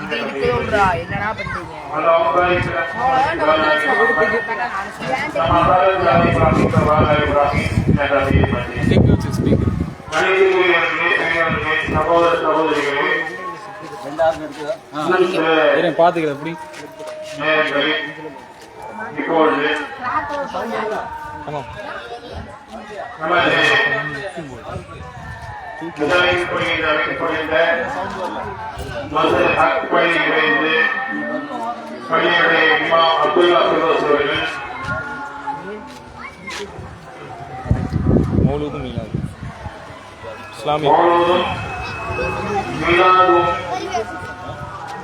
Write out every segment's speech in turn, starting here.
இது இதுக்குறா என்னடா பண்றீங்க பாத்துக்கிறேன் எப்படி இப்பொழுது முதலில் அமைக்கப்பட்ட மசூல் ஹக் பள்ளியிலிருந்து பள்ளியுடைய இமாம் அப்துல்லா ஃபிரோஸ் அவர்கள் மௌலூதும் மீலாது இஸ்லாமிய மௌலூதும் மீலாதும்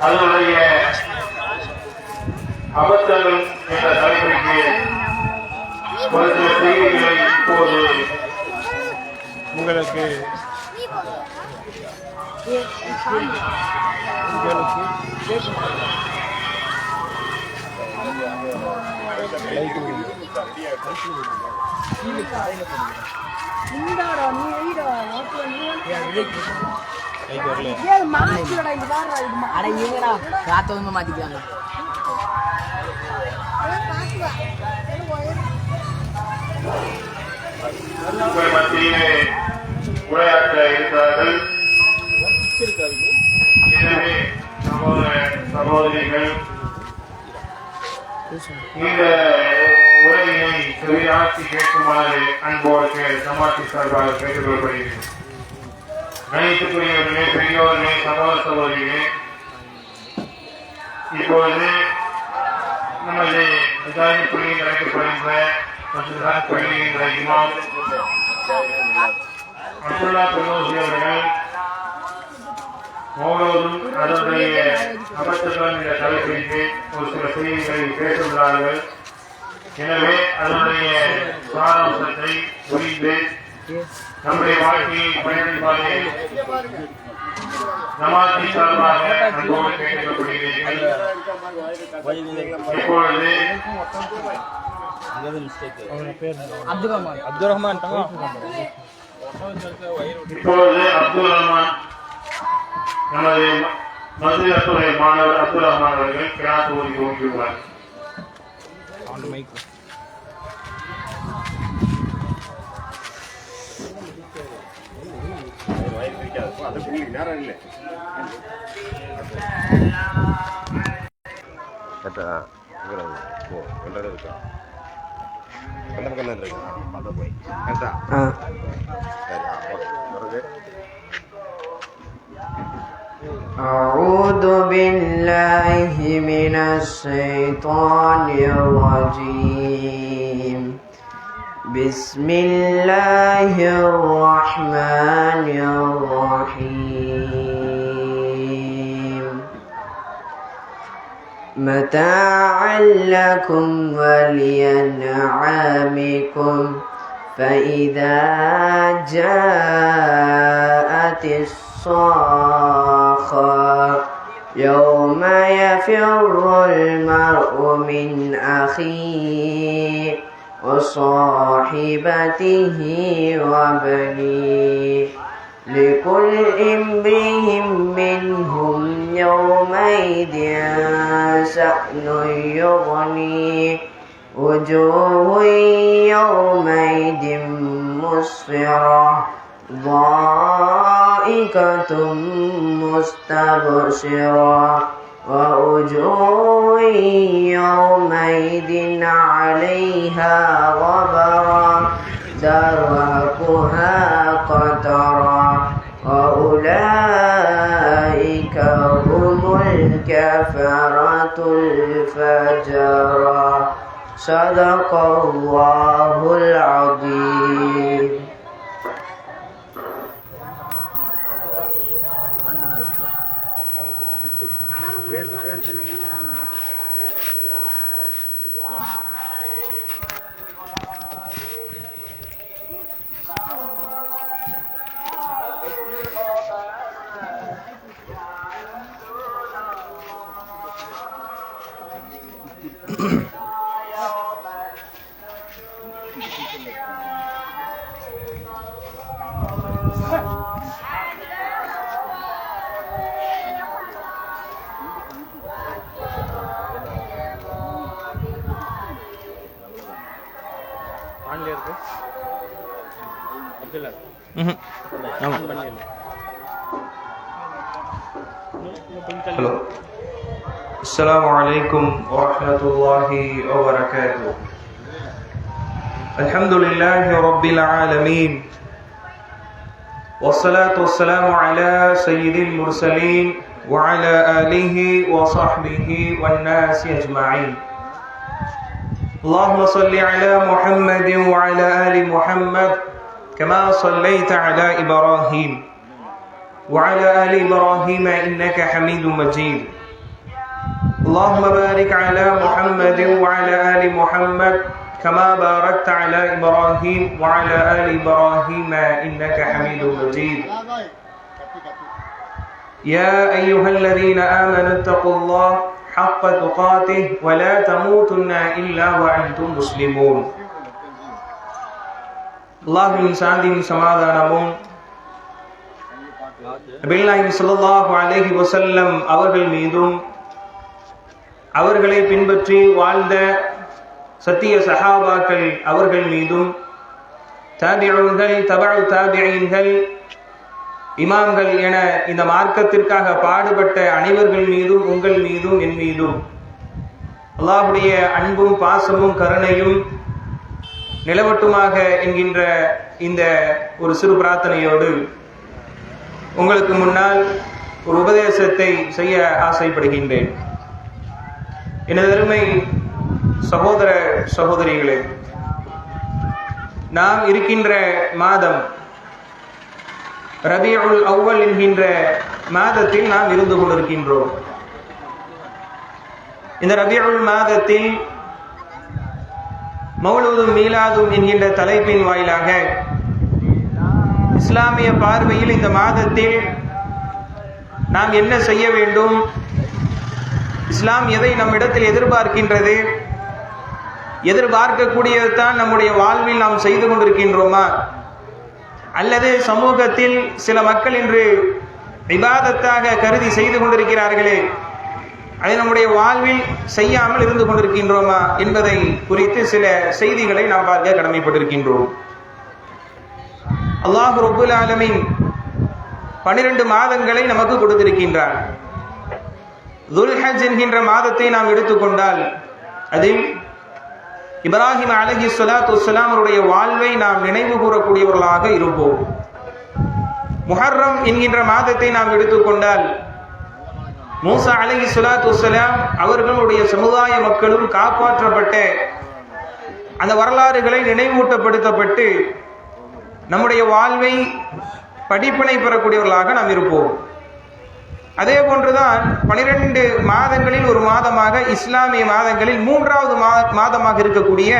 அதனுடைய அபத்தங்கள் என்ற தலைப்பிற்கு ஒரு சில செய்திகளை இப்போது உங்களுக்கு மாத்திக்கிறாங்க உங்கள் மத்தியிலே உரையாற்ற இருக்கிறார்கள். எனவே சகோதரிகள் இந்த உரையினை செவியாட்சி கேட்குமாறு அன்போடு சமாட்சி சார்பாக கேட்டுக் கொள்ளப்படுகிறது. கணித்துக்குரியவர்களே, பெரியோர்களே, சகோதர சகோதரிகளே, இப்பொழுது நமது விசாரணை பள்ளியில் அழைக்கப்படுகின்ற பள்ளியின் இமாம் அப்துல்லா ஃபிரோஸ் அவர்கள் மௌலூதும் அதனுடைய அபத்தங்கள் என்ற தலைப்பிற்கு ஒரு சில செய்திகளை பேசுகிறார்கள். எனவே அதனுடைய சாராம்சத்தை புரிந்து நம்முடைய வாழ்க்கையை பயணிப்பாலே நமாத்தி சார்பாக அன்போடு கேட்கப்படுகிறீர்கள். இப்பொழுது அப்துல் ரஹ்மான் இப்பொழுது அப்துல் ரஹ்மான் நமது மதுரை மாணவர் அப்துல் ரஹ்மான் அவர்கள் கிராத் ஓதி ஓடியுள்ளார். أعوذ بالله من الشيطان الرجيم. بسم الله الرحمن الرحيم. متاعا لكم ولأنعامكم فإذا جاءت الصاخة يوم يفر المرء من أخيه وصاحبته وبنيه لكل امرئ منهم يومئذ شأن يغنيه وجوه يومئذ مسفرة ضائقة مستبشرة ووجوه يومئذ عليها غبرة ترهقها قترا وأولئك هم الكفرة الفجرة. صدق الله العظيم. ஆமாம். ஹலோ, அஸ்ஸலாமு அலைக்கும் வரஹ்மத்துல்லாஹி வபரகாத்துஹு. அல்ஹம்துலில்லாஹி ரப்பில் ஆலமீன் வஸ்ஸலாத்து வஸ்ஸலாமு அலா சய்யிதில் முர்சலீன் وعلى آله وصحبه والناس أجمعين. اللهم صل على محمد وعلى آل محمد كما صليت على إبراهيم وعلى آل إبراهيم إنك حميد مجيد. اللهم بارك على محمد وعلى آل محمد كما باركت على إبراهيم وعلى آل إبراهيم إنك حميد مجيد. يا أيها الذين آمنوا اتقوا الله حق تقاته ولا تموتن إلا وأنتم مسلمون. அல்லாஹ்வின் சாந்தியும் சமாதானமும் நபிகள் ஸல்லல்லாஹு அலைஹி வஸல்லம் அவர்கள் மீதும் அவர்களை பின்பற்றி வாழ்ந்த சத்திய சஹாபாக்கள் அவர்கள் மீதும் தாபிஊன்கள் தபஉ தாபிஈன்கள் இமாம்கள் என இந்த மார்க்கத்திற்காக பாடுபட்ட அனைவர்கள் மீதும் உங்கள் மீதும் என் மீதும் அல்லாஹ்வுடைய அன்பும் பாசமும் கருணையும் நிலவட்டுமாக என்கின்ற இந்த ஒரு சிறு பிரார்த்தனையோடு உங்களுக்கு முன்னால் ஒரு உபதேசத்தை செய்ய ஆசைப்படுகின்றேன். எனதருமை சகோதர சகோதரிகளே, நாம் இருக்கின்ற மாதம் ரபியுல் அவ்வல் என்கின்ற மாதத்தில் நாம் இருந்து கொண்டிருக்கின்றோம். இந்த ரபியுல் மாதத்தில் மௌலூதும் மீலாதும் என்கின்ற தலைப்பின் வாயிலாக இஸ்லாமிய பார்வையில் இந்த மாதத்தில் நாம் என்ன செய்ய வேண்டும், இஸ்லாம் எதை நம்மிடத்தில் எதிர்பார்க்கின்றது, எதிர்பார்க்கக்கூடியதுதான் நம்முடைய வாழ்வில் நாம் செய்து கொண்டிருக்கின்றோமா, அல்லது சமூகத்தில் சில மக்கள் இன்று இபாதத்தாக கருதி செய்து கொண்டிருக்கிறார்களே அதை நம்முடைய வாழ்வில் செய்யாமல் இருந்து கொண்டிருக்கின்றோமா என்பதை குறித்து சில செய்திகளை நாம் பார்க்க கடமைப்பட்டிருக்கின்றோம். அல்லாஹ் ரப்புல் ஆலமீன் 12 மாதங்களை நமக்கு கொடுத்திருக்கின்றான். துல்ஹஜ் என்கின்ற மாதத்தை நாம் எடுத்துக்கொண்டால் அதில் இப்ராஹிம் அலைஹிஸ்ஸலாத்து வஸ்ஸலாம் அவருடைய வாழ்வை நாம் நினைவு கூறக்கூடியவர்களாக இருப்போம். முஹர்ரம் என்கின்ற மாதத்தை நாம் எடுத்துக்கொண்டால் மூசா அலைஹிஸ்ஸலாத்து வஸ்ஸலாம் அவர்களுடைய சமுதாய மக்களும் காப்பாற்றப்பட்ட அந்த வரலாறுகளை நினைவூட்டப்படுத்தப்பட்டு நம்முடைய வாழ்வை படிப்பினை பெறக்கூடியவர்களாக நாம் இருப்போம். அதே போன்றுதான் 12 மாதங்களில் ஒரு மாதமாக இஸ்லாமிய மாதங்களில் 3வது மாதமாக இருக்கக்கூடிய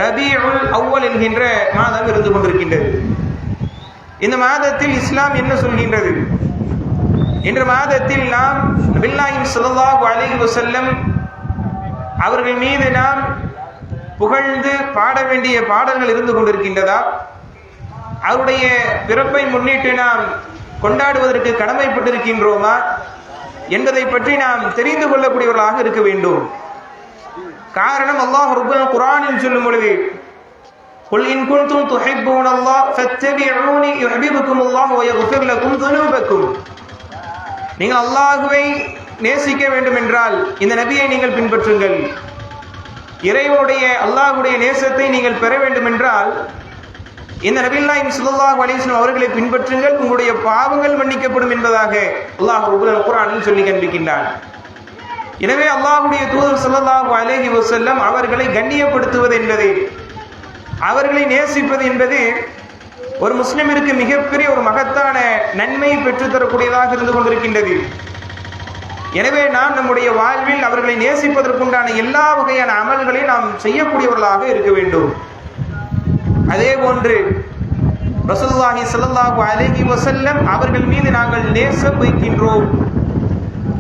ரபியுல் அவ்வல் என்கின்ற மாதம் இருந்து கொண்டிருக்கின்றது. இந்த மாதத்தில் இஸ்லாம் என்ன சொல்கின்றது? இன்ற மாதத்தில் நாம் நபிகள் ஸல்லல்லாஹு அலைஹி வஸல்லம் அவர்கள் மீது நாம் புகழ்ந்து பாட வேண்டிய பாடல்கள் இருந்து கொண்டிருக்கின்றதா, அவருடைய பிறப்பை முன்னிட்டு நாம் கொண்டாடுவதற்கு கடமைப்பட்டிருக்கின்றோமா என்பதை பற்றி நாம் தெரிந்து கொள்ளக்கூடியவர்களாக இருக்க வேண்டும். காரணம், அல்லாஹ் ரப்பல் குர்ஆனில் சொல்லும் பொழுது குல் இன் குன்தும் துஹிப்பூனல்லாஹ் ஃபத்தபிஊனி யுஹிப்புக்குமுல்லாஹ் வ யக்ஃபிர் லக்கும் துனூபக்கும். நீங்கள் அல்லாஹ்வை நேசிக்க வேண்டும் என்றால் இந்த நபியை நீங்கள் பின்பற்றுங்கள். இறைவனுடைய அல்லாஹ்வுடைய நேசத்தை நீங்கள் பெற வேண்டும் என்றால் இந்த நபிகள் ஸல்லல்லாஹு அலைஹி வஸல்லம் அவர்களை பின்பற்றுங்கள், உங்களுடைய பாவங்கள் மன்னிக்கப்படும் என்பதாக அல்லாஹ் ரப்பல் குர்ஆனில் சொல்லி காண்பிக்கின்றான். எனவே அல்லாஹ்வுடைய தூதர் ஸல்லல்லாஹு அலைஹி வஸல்லம் அவர்களை கண்ணியப்படுத்துவது என்பது, அவர்களை நேசிப்பது என்பது ஒரு முஸ்லிமிற்கு மிகப்பெரிய ஒரு மகத்தான நன்மையை பெற்றுத்தரக்கூடியதாக இருந்து கொண்டிருக்கின்றது. எனவே நாம் நம்முடைய வாழ்வில் அவர்களை நேசிப்பதற்குண்டான எல்லா வகையான அமல்களையும் நாம் செய்யக்கூடியவர்களாக இருக்க வேண்டும். அதே போன்று ரசூலுல்லாஹி ஸல்லல்லாஹு அலைஹி வஸல்லம் அவர்கள் மீது நாங்கள் நேசம் வைக்கின்றோம்,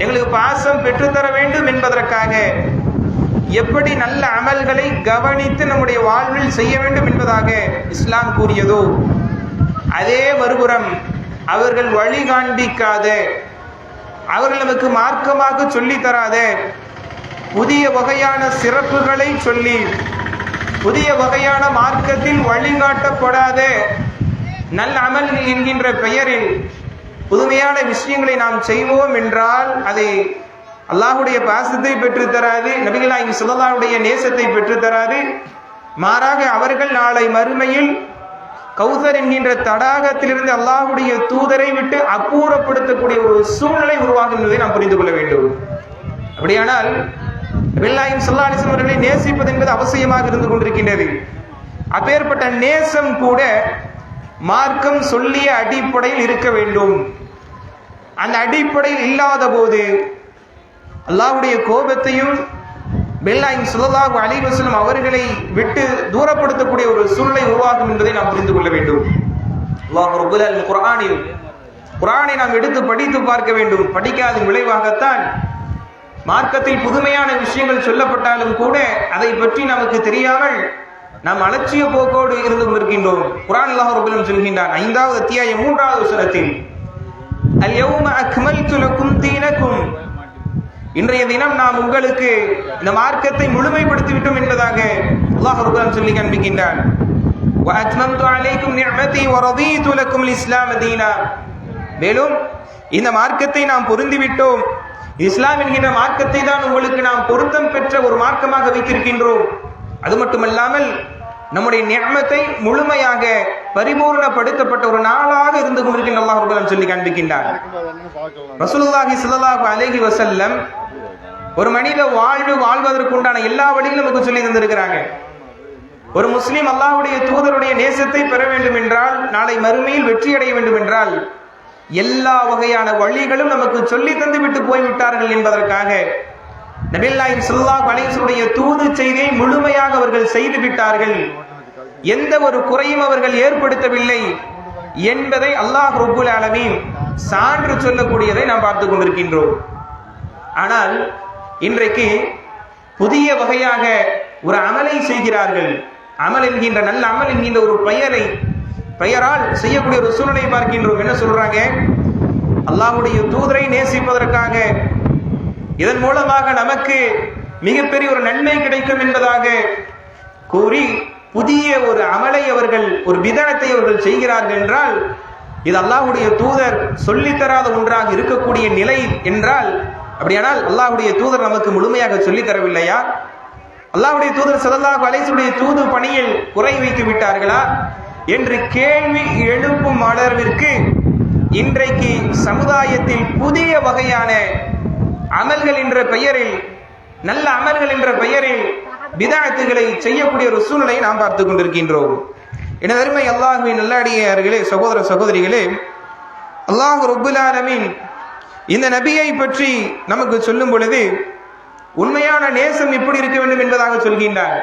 எங்களுக்கு பாசம் பெற்றுத்தர வேண்டும் என்பதற்காக எப்படி நல்ல அமல்களை கவனித்து நம்முடைய வாழ்வில் செய்ய வேண்டும் என்பதாக இஸ்லாம் கூறியதோ, அதே மறுபுறம் அவர்கள் வழி காண்பிக்காத, அவர்கள் நமக்கு மார்க்கமாக சொல்லித்தராத புதிய வகையான சிறப்புகளை சொல்லி, புதிய வகையான மார்க்கத்தில் வழிகாட்டப்படாத நல்ல அமல்கள் என்கின்ற பெயரில் புதுமையான விஷயங்களை நாம் செய்வோம் என்றால் அது அல்லாஹுடைய பாசத்தை பெற்றுத்தராது, நபிகள் நாயகம் ஸல்லல்லாஹுடைய நேசத்தை பெற்றுத்தராது. மாறாக அவர்கள் நாளை மறுமையில் கௌசர் என்கின்ற தடாகத்திலிருந்து அல்லாஹுடைய தூதரை விட்டு அப்புறப்படுத்தக்கூடிய ஒரு சூழ்நிலை உருவாகும் என்பதை நாம் புரிந்து கொள்ள வேண்டும். அப்படியானால் நபிகள் நாயகம் ஸல்லல்லாஹு அலைஹி வஸல்லம் அவர்களை நேசிப்பது என்பது அவசியமாக இருந்து கொண்டிருக்கின்றது. அப்பேற்பட்ட நேசம் கூட மார்க்கம் சொல்லிய அடிப்படையில் இருக்க வேண்டும். அந்த அடிப்படையில் இல்லாத போது அல்லாஹ்வுடைய கோபத்தையும் நபிகள் ஸல்லல்லாஹு அலைஹி வஸல்லம் அவர்களை விட்டு தூரப்படுத்தக்கூடிய ஒரு சூழ்நிலை உருவாகும் என்பதை நாம் புரிந்து கொள்ள வேண்டும். அல்லாஹ் ரப்பல் ஆலமீன் குர்ஆனை நாம் எடுத்து படித்து பார்க்க வேண்டும். படிக்காத விளைவாகத்தான் மார்க்கத்தில் புதுமையான விஷயங்கள் சொல்லப்பட்டாலும் கூட அதை பற்றி நமக்கு தெரியாமல் நாம் அலட்சிய போக்கோடு இருந்து கொண்டிருக்கின்றோம். குர்ஆன் அல்லாஹ் ரப்பல் ஆலமீன் சொல்கின்றான் 5வது அத்தியாயம் 3வது வசனத்தில், அல் யௌம அக்மல்து லக்கும் தீனக்கும், இன்றைய தினம் நாம் உங்களுக்கு இந்த மார்க்கத்தை முழுமைப்படுத்தி விட்டோம் என்பதாக அல்லாஹ் ரப்பல் ஆலமீன் சொல்லி காண்பிக்கின்றான். வ அத்மம்து அலைக்கும் நிஅமதி வ ரதீது லக்கும் இஸ்லாம் தீனா, மேலும் இந்த மார்க்கத்தை நாம் பொருந்தி விட்டோம், இஸ்லாம் என்கின்ற மார்க்கத்தை தான் உங்களுக்கு நாம் பொருத்தம் பெற்ற ஒரு மார்க்கமாக வைத்திருக்கின்றோம். அது மட்டுமல்லாமல் நம்முடைய நிஅமத்தை முழுமையாக பரிபூர்ணப்படுத்தப்பட்ட ஒரு நாளாக இருந்து கொண்டிருக்கின்ற அல்லாஹ் ரப்பல் ஆலமீன் சொல்லி காண்பிக்கின்றார். ரசூலுல்லாஹி ஸல்லல்லாஹு அலைஹி வஸல்லம் ஒரு மனித வாழ்வதற்குண்டான எல்லா வழிகளும் நமக்கு சொல்லி தந்திருக்கிறாங்க. ஒரு முஸ்லிம் அல்லாஹ்வுடைய தூதருடைய நேசத்தை பெற வேண்டும் என்றால், நாளை மறுமையில் வெற்றி அடைய வேண்டும் என்றால் எல்லா வகையான வழிகளும் நமக்கு சொல்லி தந்து விட்டு போய்விட்டார்கள் என்பதற்காக நபிகள் நாயகம் ஸல்லல்லாஹு அலைஹி வஸல்லம் தூது செய்தியை முழுமையாக அவர்கள் செய்து விட்டார்கள், எந்த ஒரு குறையும் அவர்கள் ஏற்படுத்தவில்லை என்பதை அல்லாஹ் ரப்பல் ஆலமீன் சான்று சொல்லக்கூடியதை நாம் பார்த்து கொண்டிருக்கின்றோம். ஆனால் இன்றைக்கு புதிய வகையாக ஒரு அமலை செய்கிறார்கள். அமல் என்கின்ற நல்ல அமல் என்கின்ற ஒரு பெயரால் செய்யக்கூடிய ஒரு சூழ்நிலை பார்க்கின்றோம். என்ன சொல்றாங்க? அல்லாஹ்வுடைய தூதரை நேசிப்பதற்காக, இதன் மூலமாக நமக்கு மிகப்பெரிய ஒரு நன்மை கிடைக்கும் என்பதாக கூறி புதிய ஒரு அமலை அவர்கள், ஒரு விதத்தை அவர்கள் செய்கிறார்கள் என்றால், இது அல்லாஹ்வுடைய தூதர் சொல்லித்தராத ஒன்றாக இருக்கக்கூடிய நிலை என்றால், அப்படியானால் அல்லாஹ்வுடைய தூதர் நமக்கு முழுமையாக சொல்லித் தரவில்லையா? அல்லாஹ்வுடைய தூதர் ஸல்லல்லாஹு அலைஹி வஸல்லம் தூது பணியில் குறை வைத்து விட்டார்களா என்று கேள்வி எழுப்பும் அளவிற்கு இன்றைக்கு சமுதாயத்தில் புதிய வகையான அமல்கள் என்ற பெயரில், நல்ல அமல்கள் என்ற பெயரில் பிதஅத்துகளை செய்யக்கூடிய ஒரு சூழ்நிலையை நாம் பார்த்துக் கொண்டிருக்கின்றோம். எனது அருமை அல்லாஹ்வின் நல்லடியார்களே, சகோதர சகோதரிகளே, அல்லாஹ் ரப்பல் ஆலமீன் இந்த நபியை பற்றி நமக்கு சொல்லும் பொழுது உண்மையான நேசம் எப்படி இருக்க வேண்டும் என்பதாக சொல்கின்றார்.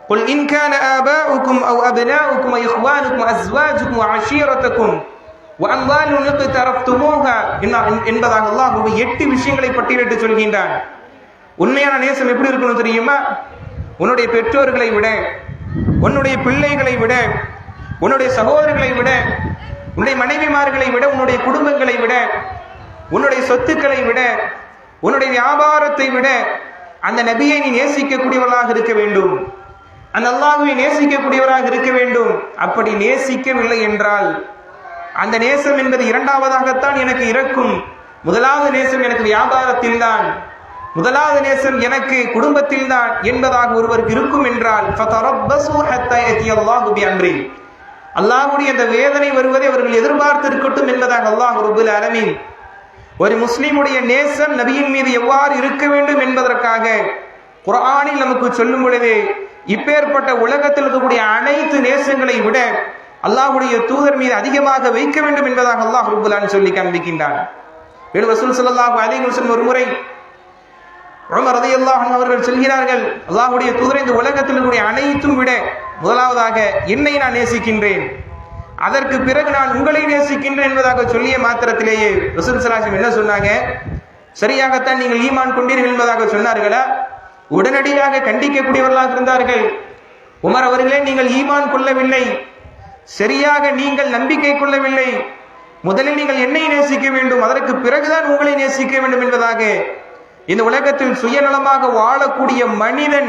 குல் இன் கான ஆபாஉக்கும் அவ் அப்னாஉக்கும் வ இஹ்வானுக்கும் அஸ்வாஜுக்கும் வ அஷீரத்துக்கும் வ அம்வாலுன் இக்தரஃப்துமூஹா என்பதாக அல்லாஹ் 8 விஷயங்களை பட்டியலிட்டு சொல்கின்றான். உண்மையான நேசம் எப்படி இருக்கணும் தெரியுமா? உன்னுடைய பெற்றோர்களை விட, உன்னுடைய பிள்ளைகளை விட, உன்னுடைய சகோதரர்களை விட, உன்னுடைய மனைவிமார்களை விட, உன்னுடைய குடும்பங்களை விட, உன்னுடைய சொத்துக்களை விட, உன்னுடைய வியாபாரத்தை விட அந்த நபியை நீ நேசிக்கக்கூடியவர்களாக இருக்க வேண்டும், அந்த அல்லாஹ்வை நேசிக்கக்கூடியவராக இருக்க வேண்டும். அப்படி நேசிக்கவில்லை என்றால் அந்த நேசம் என்பது இரண்டாவதாகத்தான் எனக்கு இருக்கும். முதலாவது நேசம் எனக்கு வியாபாரத்தில் தான், முதலாவது நேசம் எனக்கு குடும்பத்தில் தான் என்பதாக ஒருவருக்கு இருக்கும் என்றால் அல்லாஹ்வுடைய அந்த வேதனை வருவதை அவர்கள் எதிர்பார்த்து இருக்கட்டும் என்பதாக அல்லாஹ் ரப்பல் ஆலமீன் ஒரு முஸ்லிமுடைய நேசம் நபியின் மீது எவ்வாறு இருக்க வேண்டும் என்பதற்காக குர்ஆனில் நமக்கு சொல்லும் பொழுது இப்பேற்பட்ட உலகத்தில் இருக்கக்கூடிய அனைத்து நேசங்களை விட அல்லாஹ்வுடைய தூதர் மீது அதிகமாக வைக்க வேண்டும் என்பதாக அல்லாஹ் ரப்பல் ஆலமீன் சொல்லி காண்பிக்கின்றான். ரசூல் ஸல்லல்லாஹு அலைஹி வஸல்லம் ஒரு முறை உமர் ரலியல்லாஹு அன்ஹு அவர்கள் சொல்கிறார்கள், அல்லாஹ்வுடைய தூதரை இந்த உலகத்தில் இருக்கக்கூடிய அனைத்தும் விட முதலாவதாக என்னை நான் நேசிக்கின்றேன், அதற்கு பிறகு நான் உங்களை நேசிக்கின்றேன் என்பதாக சொல்லிய மாத்திரத்திலேயே ரசூல் ஸல்லல்லாஹு அலைஹி வஸல்லம் என்ன சொன்னாங்க? சரியாகத்தான் நீங்கள் ஈமான் கொண்டீர்கள் என்பதாக சொன்னார்களா? உடனடியாக கண்டிக்கக்கூடியவர்களாக இருந்தார்கள். உமர் அவர்களே, நீங்கள் ஈமான் கொள்ளவில்லை, சரியாக நீங்கள் நம்பிக்கை கொள்ளவில்லை, முதலில் நீங்கள் என்னை நேசிக்க வேண்டும், அதற்கு பிறகுதான் உங்களை நேசிக்க வேண்டும் என்பதாக இந்த உலகத்தில் சுயநலமாக வாழக்கூடிய மனிதன்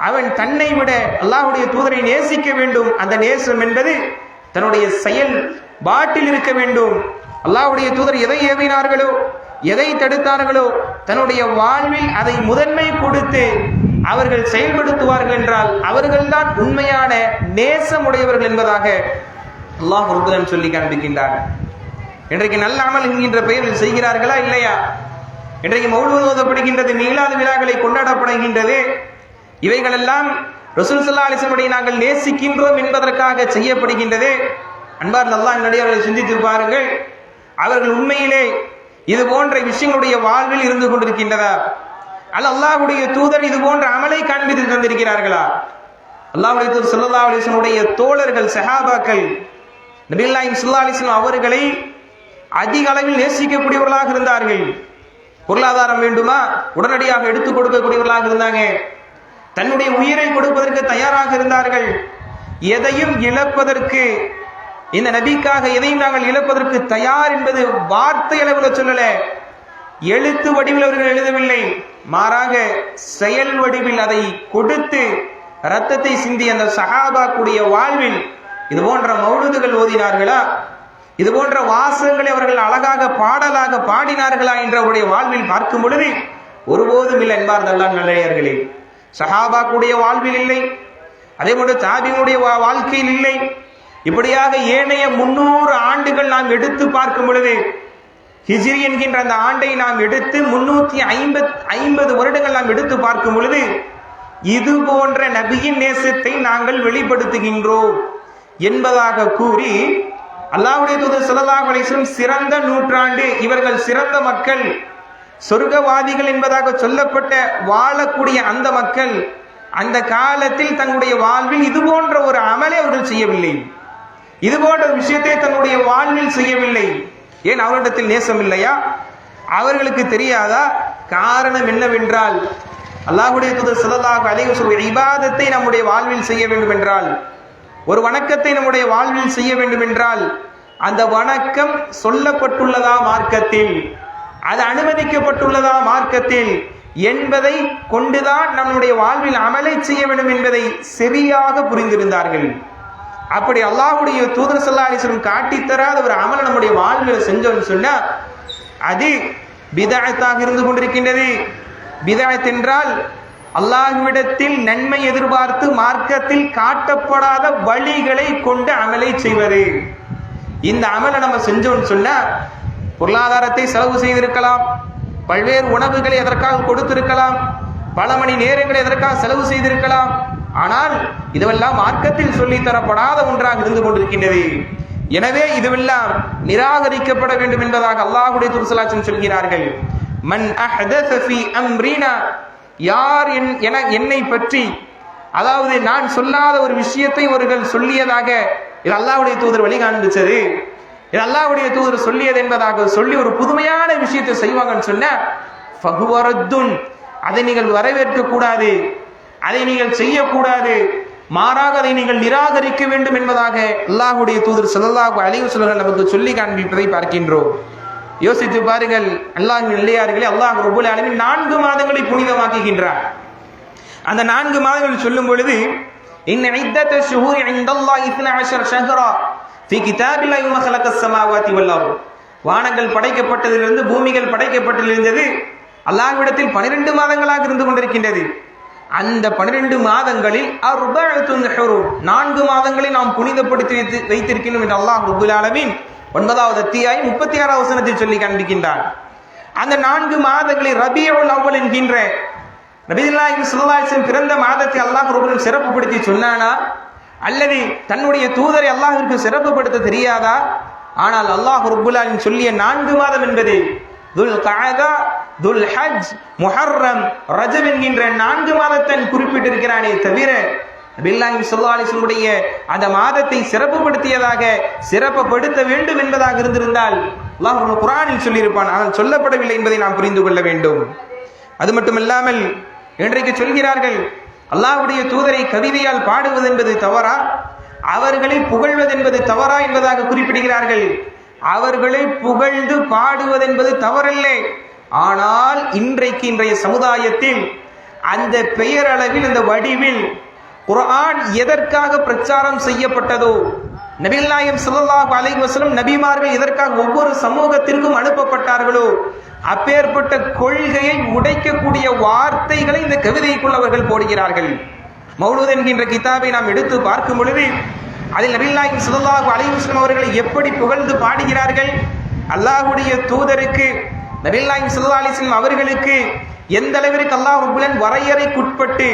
அவன் தன்னை விட அல்லாஹ்வுடைய தூதரை நேசிக்க வேண்டும். அந்த நேசம் என்பது தன்னுடைய செயல் பாட்டில் இருக்க வேண்டும். அல்லாஹ்வுடைய தூதர் எதை ஏவினார்களோ, எதை தடுத்தார்களோ, தன்னுடைய வாழ்வில் அதை முதன்மை கொடுத்து அவர்கள் செயல்படுத்துவார்கள் என்றால் அவர்கள்தான் உண்மையான நேசமுடையவர்கள் என்பதாக அல்லாஹ் ரப்பல் சொல்லி காண்பிக்கின்றார். இன்றைக்கு நல்ல அமல் என்கின்ற பெயரில் செய்கிறார்களா இல்லையா? இன்றைக்கு மௌலூத் ஓதப்படுகின்றது, மீலாது விழாக்களை கொண்டாடப்படுகின்றது. இவைகளெல்லாம் ரசூல் ஸல்லல்லாஹு அலைஹி வஸல்லம் நாங்கள் நேசிக்கின்றோம் என்பதற்காக செய்யப்படுகின்றது. அன்பார்ந்த அல்லாஹ் நல்லடியார்களை சிந்தித்து பாருங்கள், அவர்கள் உண்மையிலே இது போன்ற விஷயங்களுடைய வாழ்வில் இருந்து கொண்டிருக்கின்றதா? அல்ல அல்லாஹ்வுடைய தூதர் இது போன்ற அமலை காண்பித்து தந்திருக்கிறார்களா? அல்லாஹ்வுடைய தூதர் ஸல்லல்லாஹு அலைஹி வஸல்லம் தோழர்கள் சஹாபாக்கள் நபிகள் நாயகம் ஸல்லல்லாஹு அலைஹி வஸல்லம் அவர்களை அதிக அளவில் நேசிக்கக்கூடியவர்களாக இருந்தார்கள். பொருளாதாரம் வேண்டுமா, உடனடியாக எடுத்துக் கொடுக்கக்கூடியவர்களாக இருந்தாங்க. தன்னுடைய உயிரை கொடுப்பதற்கு தயாராக இருந்தார்கள். எதையும் இழப்பதற்கு, இந்த நபிக்காக எதையும் நாங்கள் இழப்பதற்கு தயார் என்பது வார்த்தை அளவில் சொல்லல, எழுத்து வடிவில் அவர்கள் எழுதவில்லை, மாறாக செயல் வடிவில் அதை கொடுத்து ரத்தத்தை சிந்தி அந்த சஹாபாக்குடைய வாழ்வில் இது போன்ற மௌலூதுகள் ஓதினார்களா? இது போன்ற வாசகங்களை அவர்கள் அழகாக பாடலாக பாடினார்களா என்ற அவருடைய வாழ்வில் பார்க்கும் பொழுது ஒருபோதும் இல்லை. என்பார் அல்லாஹ் நல்லடியார்களே, சஹாபாக்குடைய வாழ்வில் இல்லை, அதே போன்று தாபியினுடைய வாழ்க்கையில் இல்லை. இப்படியாக ஏனைய 300 ஆண்டுகள் நாம் எடுத்து பார்க்கும் பொழுது, ஹிஜ்ரி என்கின்ற அந்த ஆண்டை நாம் எடுத்து 350 வருடங்கள் நாம் எடுத்து பார்க்கும் பொழுது இது போன்ற நபியின் நேசத்தை நாங்கள் வெளிப்படுத்துகின்றோம் என்பதாக கூறி அல்லாஹ்வுடைய தூதர் ஸல்லல்லாஹு அலைஹி வஸல்லம் சிறந்த நூற்றாண்டு, இவர்கள் சிறந்த மக்கள், சொர்க்கவாதிகள் என்பதாக சொல்லப்பட்ட வாழக்கூடிய அந்த மக்கள் அந்த காலத்தில் தன்னுடைய வாழ்வில் இது போன்ற ஒரு அமலை அவர்கள் செய்யவில்லை, இது போன்ற விஷயத்தை தன்னுடைய வாழ்வில் செய்யவில்லை. ஏன் அவர்களிடத்தில் நேசம் இல்லையா? அவர்களுக்கு தெரியாதா? காரணம் என்னவென்றால், அல்லாஹ்வுடைய தூதர் ஸல்லல்லாஹு அலைஹி வஸல்லம் இபாதத்தை நம்முடைய வாழ்வில் செய்ய வேண்டும் என்றால், ஒரு வணக்கத்தை நம்முடைய வாழ்வில் செய்ய வேண்டும் என்றால், அந்த வணக்கம் சொல்லப்பட்டுள்ளதா மார்க்கத்தில், அது அனுமதிக்கப்பட்டுள்ளதா மார்க்கத்தில் என்பதை கொண்டுதான் நம்முடைய வாழ்வில் அமலை செய்ய வேண்டும் என்பதை சரியாக புரிந்திருந்தார்கள். அப்படி அல்லாஹ்வுடைய தூதர் ஸல்லல்லாஹு அலைஹி வஸல்லம் காட்டித்தராத ஒரு அமலை நம்முடைய வாழ்வில் செஞ்சோம்னு சொன்னா அது பிதஅத்தாக இருந்து கொண்டிருக்கின்றது. பிதஅத் என்றால் அல்லாஹ்விடத்தில் நன்மை எதிர்பார்த்து மார்க்கத்தில் காட்டப்படாத வழிகளை கொண்டு அமலை செய்வது. இந்த அமலை நம்ம செஞ்சோம்னு சொன்னா பொருளாதாரத்தை செலவு செய்திருக்கலாம், பல்வேறு உணவுகளை எதற்காக கொடுத்திருக்கலாம், பல மணி நேரங்களை எதற்காக செலவு செய்திருக்கலாம். ஆனால் இதுவெல்லாம் மார்க்கத்தில் சொல்லித் தரப்படாத ஒன்றாக இருந்து கொண்டிருக்கின்றது. எனவே இதுவெல்லாம் நிராகரிக்கப்பட வேண்டும் என்பதாக அல்லாஹ்வுடைய தூதர் ஸல்லல்லாஹு அலைஹி வஸல்லம் சொல்கிறார்கள். மன் அஹ்தஸ ஃபீ அம்ரினா, யார் என்னை பற்றி, அதாவது நான் சொல்லாத ஒரு விஷயத்தை அவர்கள் சொல்லியதாக, இது அல்லாஹ்வுடைய தூதர் வழி காண்பிச்சது, இது அல்லாஹ்வுடைய தூதர் சொல்லியது என்பதாக சொல்லி ஒரு புதுமையான விஷயத்தை செய்வாங்கன்னு சொன்ன ஃபஹுவரத்துன், அதை நீங்கள் வரவேற்க கூடாது, அதை நீங்கள் செய்யக்கூடாது, மாறாக அதை நீங்கள் நிராகரிக்க வேண்டும் என்பதாக அல்லாஹ்வுடைய தூதர் ஸல்லல்லாஹு அலைஹி வஸல்லம் நமக்கு சொல்லி காண்பிப்பதை பார்க்கின்றோம். யோசித்து பாருங்கள், அல்லாஹ்வின் நல்லடியார்களே, அல்லாஹ் ரப்பல் ஆலமீன் 4 மாதங்களை புனிதமாக்குகின்றார். அந்த 4 மாதங்கள் சொல்லும் பொழுது இன்ன இத்தத ஷுஹூரி இன்தல்லாஹி 12 ஷஹ்ரா ஃபீ கிதாபில்லாஹி யௌம ஹலகஸ் ஸமாவாதி வல் அர்த், வானங்கள் படைக்கப்பட்டதிலிருந்து பூமிகள் படைக்கப்பட்டதிலிருந்து அல்லாஹ்விடத்தில் 12 மாதங்களாக இருந்து கொண்டிருக்கின்றது. அந்த 12 மாதங்களில் அர்பஅத்துன் ஹுரும், 4 மாதங்களை நாம் புனிதப்படுத்தி வைத்திருக்கிறோம் என்று அல்லாஹ் ரப்பல் ஆலமீன் 9வது அத்தியாயம் 36வது வசனத்தில் சொல்லி காண்பிக்கின்றார். அந்த 4 மாதங்களை ரபியுல் அவ்வல் என்கின்ற நபிகள் நாயகம் ஸல்லல்லாஹு அலைஹி வஸல்லம் பிறந்த மாதத்தை அல்லாஹ் ரப்பல் சிறப்புப்படுத்தி சொன்னானா, அல்லது தன்னுடைய தூதரை அல்லாஹ்விற்கு சிறப்புப்படுத்த தெரியாதா? ஆனால் அல்லாஹ் ரப்பல் ஆலமீன் சொல்லிய 4 மாதம் என்பது துல் கஅதா, துல் ஹஜ், முஹர்ரம், ரஜப் என்கின்ற 4 மாதத்தை குறிப்பிட்டிருக்கிறானே தவிர நபிகள் நாயகம் ஸல்லல்லாஹு அலைஹி வஸல்லம் அந்த மாதத்தை சிறப்புப்படுத்தியதாக, சிறப்புப்படுத்த வேண்டும் என்பதாக இருந்திருந்தால் அல்லாஹ் குர்ஆனில் சொல்லியிருப்பான். ஆனால் சொல்லப்படவில்லை என்பதை நாம் புரிந்து கொள்ள வேண்டும். அது மட்டுமல்லாமல் இன்றைக்கு சொல்கிறார்கள், அல்லாஹ்வுடைய தூதரை கவிதையால் பாடுவது என்பது தவறா, அவர்களை புகழ்வது என்பது தவறா என்பதாக குறிப்பிடுகிறார்கள். அவர்களை புகழ்ந்து பாடுவது என்பது தவறல்ல. ஆனால் இன்றைய சமுதாயத்தில் அந்த பெயரளவில், அந்த வடிவில் குர்ஆன் எதற்காக பிரச்சாரம் செய்யப்பட்டதோ, நபிகள் நாயகம் ஸல்லல்லாஹு அலைஹி வஸல்லம் நபிமார்கள் எதற்காக ஒவ்வொரு சமூகத்திற்கும் அனுப்பப்பட்டார்களோ அப்பேற்பட்ட கொள்கையை உடைக்கக்கூடிய வார்த்தைகளை இந்த கவிதைக்குள் அவர்கள் போடுகிறார்கள். மௌலூத் என்கின்ற கிதாபை நாம் எடுத்து பார்க்கும் பொழுது அதில் நபிகள் நாயகம் ஸல்லல்லாஹு அலைஹி வஸல்லம் அவர்களை எப்படி புகழ்ந்து பாடுகிறார்கள். அல்லாஹ்வுடைய தூதருக்கு நபிகள் நாயகம் ஸல்லல்லாஹு அலைஹி வஸல்லம் அவர்களுக்கு எந்த அளவிற்கு அல்லாஹ் ரப்பல் வரையறைக்குட்பட்டு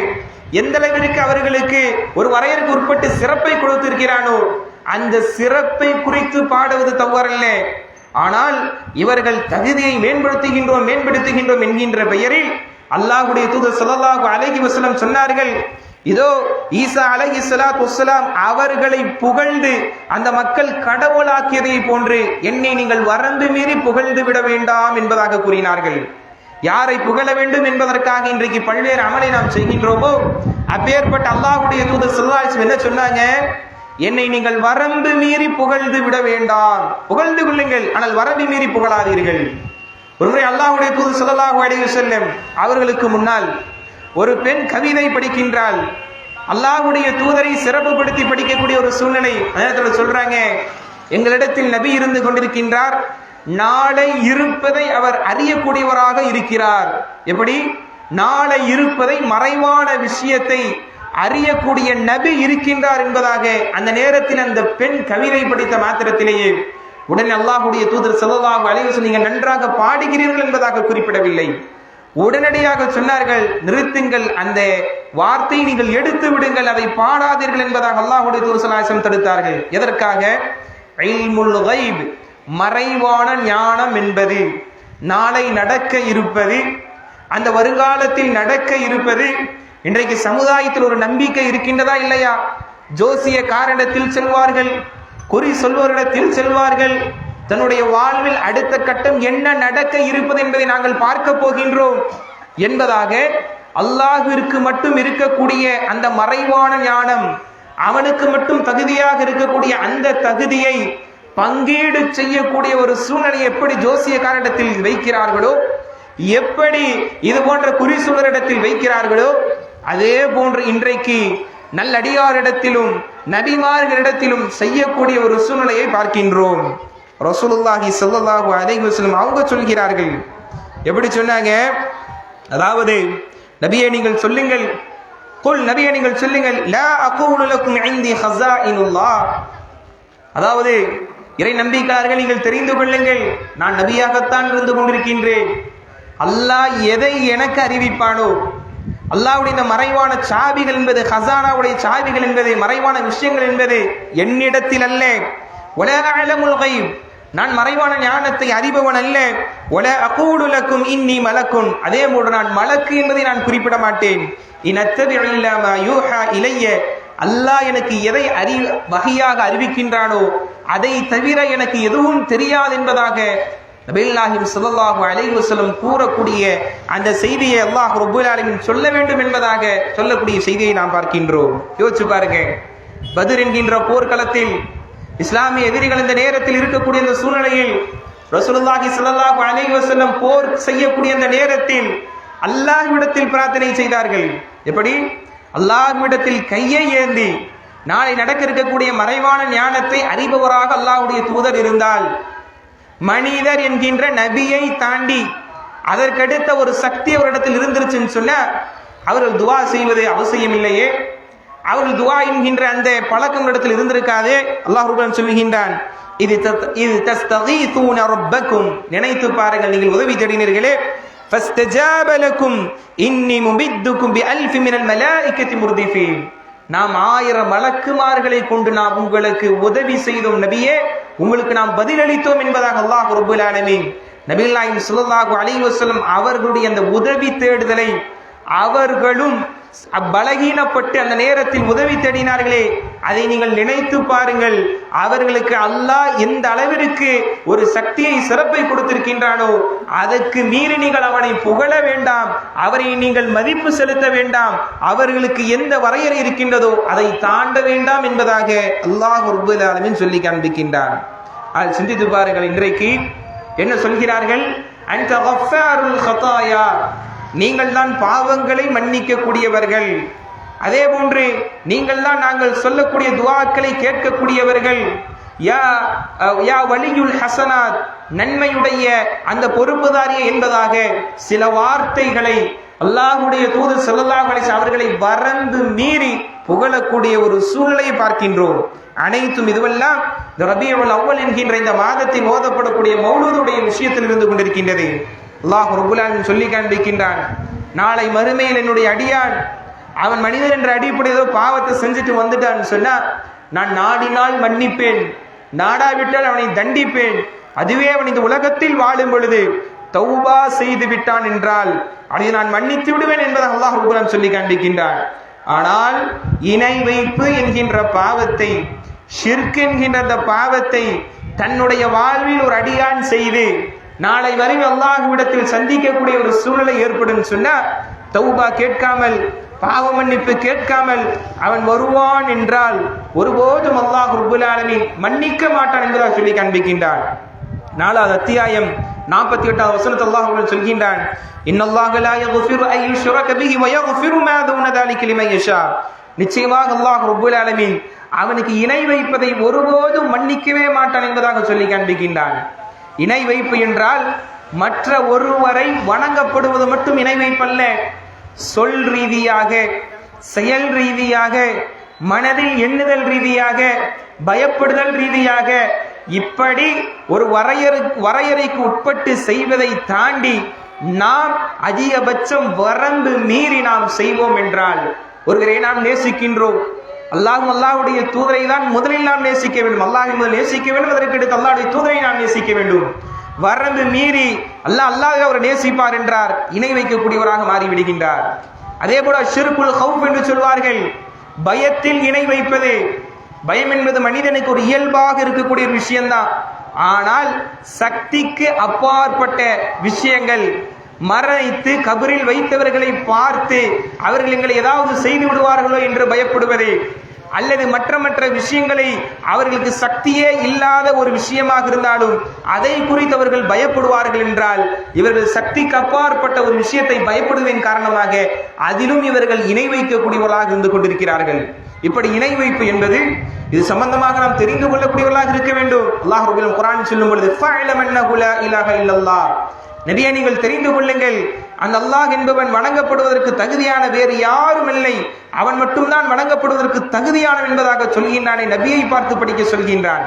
எந்த அளவிற்கு அவர்களுக்கு ஒரு வரையறைக்கு உட்பட்டு சிறப்பை கொடுத்திருக்கிறானோ அந்த சிறப்பை குறித்து பாடுவது தவறல்ல. ஆனால் இவர்கள் தகுதியை மேம்படுத்துகின்றோம் என்கின்ற பெயரில் அல்லாஹ்வுடைய தூதர் ஸல்லல்லாஹு அலைஹி வஸல்லம் சொன்னார்கள், இதோ ஈசா அலைஹிஸ்ஸலாத்து வஸ்ஸலாம் அவர்களை புகழ்ந்து அந்த மக்கள் கடவுளாக்கியதை போன்று என்னை நீங்கள் வரம்பு மீறி புகழ்ந்து விட வேண்டாம் என்பதாக கூறினார்கள். யாரை புகழ வேண்டும் என்பதற்காக இன்றைக்கு பல்வேறு அமலை நாம் செய்கின்றோமோ அப்பேற்பட்ட அல்லாஹ்வுடைய தூதர் ஸல்லல்லாஹு அலைஹி வஸல்லம் என்ன சொன்னாங்க, என்னை நீங்கள் வரம்பு மீறி புகழ்ந்து விட வேண்டாம், புகழ்ந்து கொள்ளுங்கள், ஆனால் வரம்பு மீறி புகழாதீர்கள். ஒருமுறை அல்லாஹ்வுடைய தூதர் ஸல்லல்லாஹு அலைஹி வஸல்லம் அவர்களுக்கு முன்னால் ஒரு பெண் கவிதை படிக்கின்றாள். அல்லாஹ்வுடைய தூதரை சிறப்புப்படுத்தி படிக்கக்கூடிய ஒரு சூழ்நிலை. அதனால சொல்றாங்க, எங்களிடத்தில் நபி இருந்து கொண்டிருக்கின்றார், நாளை இருப்பதை அவர் அறியக்கூடியவராக இருக்கிறார். எப்படி? நாளை இருப்பதை மறைவான விஷயத்தை அறியக்கூடிய நபி இருக்கின்றார் என்பதாக அந்த நேரத்தில் அந்த பெண் கவிதை படித்த மாத்திரத்திலேயே உடனே அல்லாஹ்வுடைய தூதர் ஸல்லல்லாஹு அலைஹி வஸல்லம் நீங்கள் நன்றாக பாடுகிறீர்கள் என்பதாக குறிப்பிடவில்லை. உடனடியாக சொன்னார்கள், நிறுத்துங்கள், அந்த வார்த்தையை நீங்கள் எடுத்து விடுங்கள், அதை பாடாதீர்கள் என்பதாக அல்லாஹ்வுடைய தூதர் ஸல்லல்லாஹு அலைஹி வஸல்லம் தடுத்தார்கள். எதற்காக? இல்முல் கைப், மறைவான ஞானம் என்பது, நாளை நடக்க இருப்பது, அந்த வருங்காலத்தில் நடக்க இருப்பது. இன்றைக்கு சமுதாயத்தில் ஒரு நம்பிக்கை இருக்கின்றதா இல்லையா? ஜோசியக்காரரிடத்தில் செல்வார்கள், குறி சொல்வோரிடத்தில் செல்வார்கள், தன்னுடைய வாழ்வில் அடுத்த கட்டம் என்ன நடக்க இருப்பது என்பதை நாங்கள் பார்க்க போகின்றோம் என்பதாக அல்லாஹ்விற்கு மட்டும் இருக்கக்கூடிய அந்த மறைவான ஞானம், அவனுக்கு மட்டும் தகுதியாக இருக்கக்கூடிய அந்த தகுதியை பங்கீடு செய்யக்கூடிய ஒரு சூழ்நிலை எப்படி ஜோசியக்காரிடத்தில் வைக்கிறார்களோ, எப்படி இது போன்ற குறி சொல்வரிடத்தில் வைக்கிறார்களோ, அதே போன்று இன்றைக்கு நல்லடியாரிடத்திலும் நபிமார்களிடத்திலும் செய்யக்கூடிய ஒரு சூழ்நிலையை பார்க்கின்றோம். ரசூலுல்லாஹி ஸல்லல்லாஹு அலைஹி வஸல்லம் அவங்க சொல்கிறார்கள். எப்படி சொன்னாங்க? அதாவது நபியே நீங்கள் சொல்லுங்கள், குல் நபியே நீங்கள் சொல்லுங்கள், லா அகூலு லக்கும் இன்தி ஹஸாயினுல்லாஹ். அதாவது இறை நம்பிக்கையாளர்கள் நீங்கள் தெரிந்து கொள்ளுங்கள், நான் நபியாகத்தான் இருந்து கொண்டிருக்கின்றேன். அல்லாஹ் எதை எனக்கு அறிவிப்பானோ, அல்லாஹ்வுடைய இந்த மறைவான சாவிகள் என்பது, ஹஸானாவுடைய சாவிகள் என்பது, மறைவான விஷயங்கள் என்பது என்னிடத்தில் அல்ல. வலா அஅலமுல் கைப், நான் மறைவான ஞானத்தை அறிபவன் அல்ல. வலா அகூலு லக்கும் இன்னி மலக்குன், அதே போன்று நான் மலக்கு என்பதை நான் குறிப்பிட மாட்டேன். இன் அத்தபிஉ இல்லா மா யூஹா இலைய, அல்லாஹ் எனக்கு எதை வகையாக அறிவிக்கின்றானோ அதை தவிர எனக்கு எதுவும் தெரியாது என்பதாக நபிகள் நாயகம் ஸல்லல்லாஹு அலைஹி வஸல்லம் கூறக்கூடிய அந்த செய்தியை அல்லாஹ் ரப்பல் ஆலமீன் சொல்ல வேண்டும் என்பதாக சொல்லக்கூடிய செய்தியை நாம் பார்க்கின்றோம். யோசிச்சு பாருங்க, பத்ர் என்கின்ற போர்க்களத்தில் இஸ்லாமிய எதிரிகள் இந்த நேரத்தில் இருக்கக்கூடிய இந்த சூழ்நிலையில் ரசூலுல்லாஹி ஸல்லல்லாஹு அலைஹி வஸல்லம் போர் செய்யக்கூடிய அந்த நேரத்தில் அல்லாஹ்விடத்தில் பிரார்த்தனை செய்தார்கள். எப்படி? அல்லாஹ்விடத்தில் கையை ஏந்தி, நாளை நடக்க இருக்கக்கூடிய மறைவான ஞானத்தை அறிபவராக அல்லாஹ்வுடைய தூதர் இருந்தால், மனிதர் என்கின்ற நபியை தாண்டி அதற்கடுத்த ஒரு சக்தி அவரிடத்தில் இருந்துருச்சுன்னு சொன்ன அவர்கள் துவா செய்வது அவசியம் இல்லையே, அவர்கள் துவா என்கின்ற அந்த பழக்கம் இடத்தில் இருந்திருக்காது. அல்லாஹ் ரப்பல் சொல்லுகின்றான், இது தஸ்தகீதுன ரப்பக்கும், நினைத்து பாருங்கள், நீங்கள் உதவி தேடினீர்களே, ஃபஸ்தஜாப லக்கும் இன்னி முபித்துக்கும் பிஅல்ஃபி மினல் மலாயிகத்தி முர்திஃபீன், நாம் 1000 மலக்குமார்களை கொண்டு நாம் உங்களுக்கு உதவி செய்தோம் நபியே, உங்களுக்கு நாம் பதிலளித்தோம் என்பதாக அல்லாஹ் ரப்பல் ஆலமீன் நபிகள் நாயகம் ஸல்லல்லாஹு அலைஹி வஸல்லம் அவர்களுடைய அந்த உதவி தேடுதலை அவர்களும் பலகீனப்பட்டு அந்த நேரத்தில் உதவி தேடினார்களே, அதை நீங்கள் நினைத்து பாருங்கள். அவர்களுக்கு அல்லாஹ் எந்த அளவிற்கு ஒரு சக்தியை, சிறப்பை கொடுத்திருக்கின்றானோ அதற்கு மீறி நீங்கள் அவனை புகழ வேண்டாம், அவரை நீங்கள் மதிப்பு செலுத்த வேண்டாம், அவர்களுக்கு எந்த வரையறை இருக்கின்றதோ அதை தாண்ட வேண்டாம் என்பதாக அல்லாஹ் ரப்பல் ஆலமீன் சொல்லி காண்பிக்கின்றான். அதை சிந்தித்து பாருங்கள், இன்றைக்கு என்ன சொல்கிறார்கள்? அன்த கஃபாருல் ஹதாயா, நீங்கள் தான் பாவங்களை மன்னிக்க கூடியவர்கள். அதே போன்று நீங்கள் தான் நாங்கள் சொல்லக்கூடிய துஆக்களை கேட்கக்கூடியவர்கள். யா வலியுல் ஹசனாத், நன்மையுடைய அந்த பொறுப்புதாரியே என்பதாக சில வார்த்தைகளை அல்லாஹ்வுடைய தூதர் ஸல்லல்லாஹு அலைஹி வஸல்லம் அவர்களை வரந்து மீறி புகழக்கூடிய ஒரு சூழ்நிலையை பார்க்கின்றோம். அனைத்தும் இதுவெல்லாம் இந்த ரபியுல் அவ்வல் என்கின்ற இந்த மாதத்தில் ஓதப்படக்கூடிய மௌலூதுடைய விஷயத்தில் இருந்து கொண்டிருக்கின்றது. அல்லாஹ் ரப்பல் ஆலமீன் சொல்லி காண்பிக்கின்றான், நாளை மறுமையில் என்னுடைய அடியான் அவன் மனிதன் என்ற அடிப்படையில் ஏதோ பாவத்தை செஞ்சுட்டு வந்துட்டான்னு சொன்னா நான் நாடினால் மன்னிப்பேன், நாடாவிட்டால் அவனை தண்டிப்பேன். அதுவே அவன் இந்த உலகத்தில் வாழும் பொழுது தௌபா செய்து விட்டான் என்றால் அதை நான் மன்னித்து விடுவேன் என்பதாக அல்லாஹ் ரப்பல் ஆலமீன் சொல்லி காண்பிக்கின்றான். ஆனால் இணை வைப்பு என்கின்ற பாவத்தை, ஷிர்க் என்கின்ற அந்த பாவத்தை தன்னுடைய வாழ்வில் ஒரு அடியான் செய்து நாளை வரை அல்லாஹ்விடத்தில் சந்திக்கக்கூடிய ஒரு சூழ்நிலை ஏற்படும் சொன்னா தௌபா கேட்காமல், பாவ மன்னிப்பு கேட்காமல் அவன் வருவான் என்றால் ஒருபோதும் அல்லாஹ் ரப்பல் ஆலமீன் மன்னிக்க மாட்டான் என்பதாக சொல்லி காண்பிக்கின்றான். 4வது அத்தியாயம் 48வது வசனத்தில் அல்லாஹ் சொல்கின்றான், இன்னல்லாஹ லா யக்ஃபிரு அன் யுஷ்ரக பிஹி வ யக்ஃபிரு மா தூன தாலிக லிமன் யஷா. நிச்சயமாக அல்லாஹ் ரப்பல் ஆலமீன் அவனுக்கு இணை வைப்பதை ஒருபோதும் மன்னிக்கவே மாட்டான் என்பதாக சொல்லி காண்பிக்கின்றான். இணை வைப்பு என்றால் மற்ற ஒருவரை வணங்கப்படுவது மட்டும் இணை வைப்பல்ல. சொல் ரீதியாக, செயல் ரீதியாக, மனதில் எண்ணுதல் ரீதியாக, பயப்படுதல் ரீதியாக, இப்படி ஒரு வரையறைக்கு உட்பட்டு செய்வதை தாண்டி நாம் அதிகபட்சம் வரம்பு மீறி நாம் செய்வோம் என்றால் ஒருவரை நாம் நேசிக்கின்றோம். அல்லாஹ்வுடைய தூதரை தான் முதலில் நாம் நேசிக்க வேண்டும். அல்லாஹ்வை முதல் நேசிக்க வேண்டும், அதற்கு அடுத்து அல்லாஹ்வுடைய தூதரை நாம் நேசிக்க வேண்டும். வரம்பு மீறி அல்லாஹ் அவர் நேசிப்பார் என்றார், இணை வைக்கக்கூடியவராக மாறிவிடுகின்றார். அதே போல ஷிர்குல் ஹவுஃப் என்று சொல்வார்கள், பயத்தில் இணை வைப்பது. பயம் என்பது மனிதனுக்கு ஒரு இயல்பாக இருக்கக்கூடிய ஒரு விஷயம்தான். ஆனால் சக்திக்கு அப்பாற்பட்ட விஷயங்கள், மரணித்து கபரில் வைத்தவர்களை பார்த்து அவர்கள் எங்களை ஏதாவது செய்து விடுவார்களோ என்று பயப்படுவது, அல்லது மற்ற விஷயங்களை அவர்களுக்கு சக்தியே இல்லாத ஒரு விஷயமாக இருந்தாலும் அதை குறித்து அவர்கள் பயப்படுவார்கள் என்றால் இவர்கள் சக்திக்கு அப்பாற்பட்ட ஒரு விஷயத்தை பயப்படுவதன் காரணமாக அதிலும் இவர்கள் இணை வைக்கக்கூடியவர்களாக இருந்து கொண்டிருக்கிறார்கள். இப்படி இணை வைப்பு என்பது இது சம்பந்தமாக நாம் தெரிந்து கொள்ளக்கூடியவர்களாக இருக்க வேண்டும். அல்லாஹ் ரப்பல் ஆலமீன் குர்ஆன் சொல்லும் பொழுது ஃபஅலம் அன்னஹு லா இலாஹ இல்லல்லாஹ், நபியே நீங்கள் தெரிந்து கொள்ளுங்கள், அந்த அல்லாஹ் என்பவன் வணங்கப்படுவதற்கு தகுதியான வேறு யாரும் இல்லை, அவன் மட்டும்தான் வணங்கப்படுவதற்கு தகுதியானவன் என்பதாக சொல்கின்றானே, நபியை பார்த்து படிக்க சொல்கின்றான்.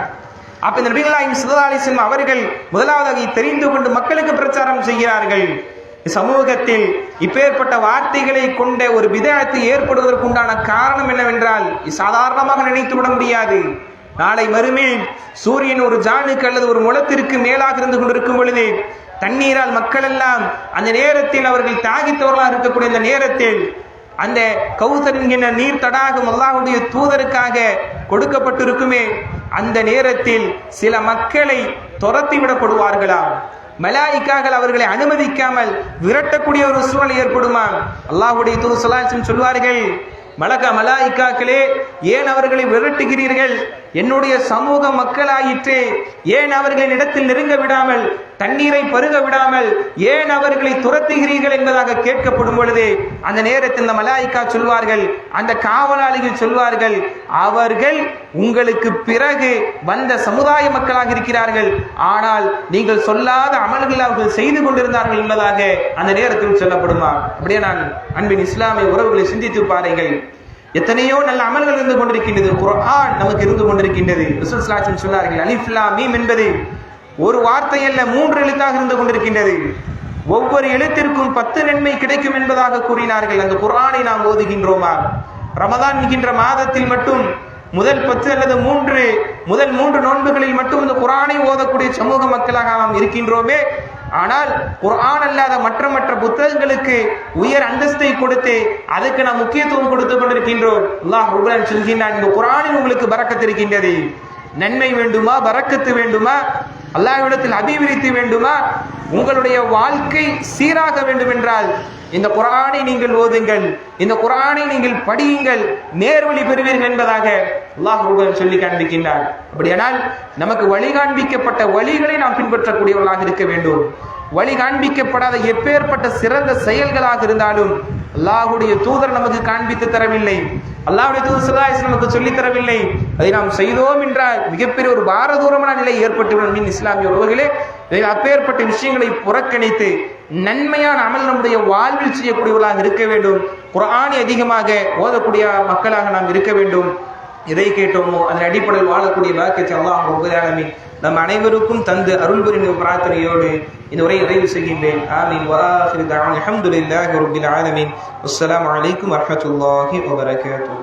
அப்ப இந்த நபிகள் நாயகம் ஸல்லல்லாஹு அலைஹி வஸல்லம் அவர்கள் முதலாவதாக தெரிந்து கொண்டு மக்களுக்கு பிரச்சாரம் செய்கிறார்கள். சமூகத்தில் இப்பேற்பட்ட வார்த்தைகளை கொண்ட ஒரு பிதஅத் ஏற்படுவதற்கு உண்டான காரணம் என்னவென்றால் சாதாரணமாக நினைத்து விட முடியாது. நாளை மறுமையில் சூரியன் ஒரு ஜானுக்கு அல்லது ஒரு முழத்திற்கு மேலாக இருந்து கொண்டிருக்கும் பொழுது தண்ணீரால் மக்கள் எல்லாம் அந்த நேரத்தில் அவர்கள் தாகித்தவர்களாக இருக்கக்கூடிய அந்த நேரத்தில் அந்த கௌசர் என்கின்ற நீர் தடாகம் அல்லாஹ்வுடைய தூதருக்காக கொடுக்கப்பட்டிருக்குமே, அந்த நேரத்தில் சில மக்களை துரத்தி விடப்படுவார்களாம். மலாயிக்காக்கள் அவர்களை அனுமதிக்காமல் விரட்டக்கூடிய ஒரு சூழல் ஏற்படுமா? அல்லாஹ்வுடைய தூதர் ஸல்லல்லாஹு அலைஹி வஸல்லம் சொல்வார்கள், மலாயிக்காக்களே ஏன் அவர்களை விரட்டுகிறீர்கள்? என்னுடைய சமூக மக்களாயிற்று, ஏன் அவர்களின் இடத்தில் நெருங்க விடாமல், தண்ணீரை பருக விடாமல் ஏன் அவர்களை துரத்துகிறீர்கள் என்பதாக கேட்கப்படும் பொழுது அந்த நேரத்தில் இந்த மலாயிக்கா சொல்வார்கள், அந்த காவலாளிகள் சொல்வார்கள், அவர்கள் உங்களுக்கு பிறகு வந்த சமுதாய மக்களாக இருக்கிறார்கள், ஆனால் நீங்கள் சொல்லாத அமல்கள் அவர்கள் செய்து கொண்டிருந்தார்கள் என்பதாக அந்த நேரத்தில் சொல்லப்படுமா? அப்படியே நான் அன்பின் இஸ்லாமிய உறவுகளை சிந்தித்து பாருங்கள். எத்தனையோ நல்ல அமல்கள் இருந்து கொண்டிருக்கின்றது, குர்ஆன் நமக்கு இருந்து கொண்டிருக்கின்றது. ரசூல் ஸல்லல்லாஹு அலைஹி வஸல்லம் சொன்னார்கள், அலிஃப் லாம் மீம் என்பது ஒரு வார்த்தை அல்ல, 3 எழுத்தாக இருந்து கொண்டிருக்கின்றது. ஒவ்வொரு எழுத்திற்கும் 10 நன்மை கிடைக்கும் என்பதாக கூறினார்கள். அந்த குர்ஆனை நாம் ஓதுகின்றோமா? ரமதான் என்கின்ற மாதத்தில் மட்டும் முதல் 10 அல்லது முதல் 3 நோன்புகளில் மட்டும் இந்த குர்ஆனை ஓதக்கூடிய சமூக மக்களாக நாம் இருக்கின்றோமே. ஆனால் குர்ஆன் அல்லாத மற்ற புத்தகங்களுக்கு உயர் அந்தஸ்தை கொடுத்து அதுக்கு நாம் முக்கியத்துவம் கொடுத்து கொண்டிருக்கின்றோம். அல்லாஹ் ரப்பல் ஆலமீன் சொல்கின்றான், இந்த குர்ஆனில் உங்களுக்கு பரக்கத் இருக்கின்றது. நன்மை வேண்டுமா, பரக்கத்து வேண்டுமா, அல்லாஹ்விடத்தில் அபிவிருத்தி வேண்டுமா, உங்களுடைய வாழ்க்கை சீராக வேண்டும் என்றால் இந்த குர்ஆனை நீங்கள் ஓதுங்கள், இந்த குர்ஆனை நீங்கள் படியுங்கள், நேர்வழி பெறுவீர்கள் என்பதாக அல்லாஹ் ரப்பல் சொல்லி காண்பிக்கின்றார். அப்படியானால் நமக்கு வழி காண்பிக்கப்பட்ட வழிகளை நாம் பின்பற்றக்கூடியவர்களாக இருக்க வேண்டும். வழி காண்பிக்கப்படாத எப்பேற்பட்ட சிறந்த செயல்களாக இருந்தாலும் அல்லாஹ்வுடைய தூதர் நமக்கு காண்பித்து தரவில்லை, அல்லாஹ்வுடைய தூதர் ஸல்லல்லாஹு அலைஹி வஸல்லம் நமக்கு சொல்லித் தரவில்லை. அதை நாம் செய்தோம் என்றால் மிகப்பெரிய ஒரு பாரதூரமான நிலை ஏற்பட்டுவிடும். இஸ்லாமிய உறவுகளே, அப்பேற்பட்ட விஷயங்களை புறக்கணித்து நன்மையான அமல் நம்முடைய வாழ்வில் செய்யக்கூடியவர்களாக இருக்க வேண்டும். குர்ஆனை அதிகமாக ஓதக்கூடிய மக்களாக நாம் இருக்க வேண்டும். எதை கேட்டோமோ அதன் அடிப்படையில் வாழக்கூடிய பாக்கியத்தை அல்லாஹ் ரப்பல் ஆலமீன் நம் அனைவருக்கும் தந்து அருள் புரியும் பிரார்த்தனையோடு இந்த உரையை நிறைவு செய்கின்றேன். ஆமீன். வ ஆகிரு தஅவானா அல்ஹம்துலில்லாஹி ரப்பில் ஆலமீன். அஸ்ஸலாமு அலைக்கும் வரஹ்மத்துல்லாஹி வ பரகாத்துஹு.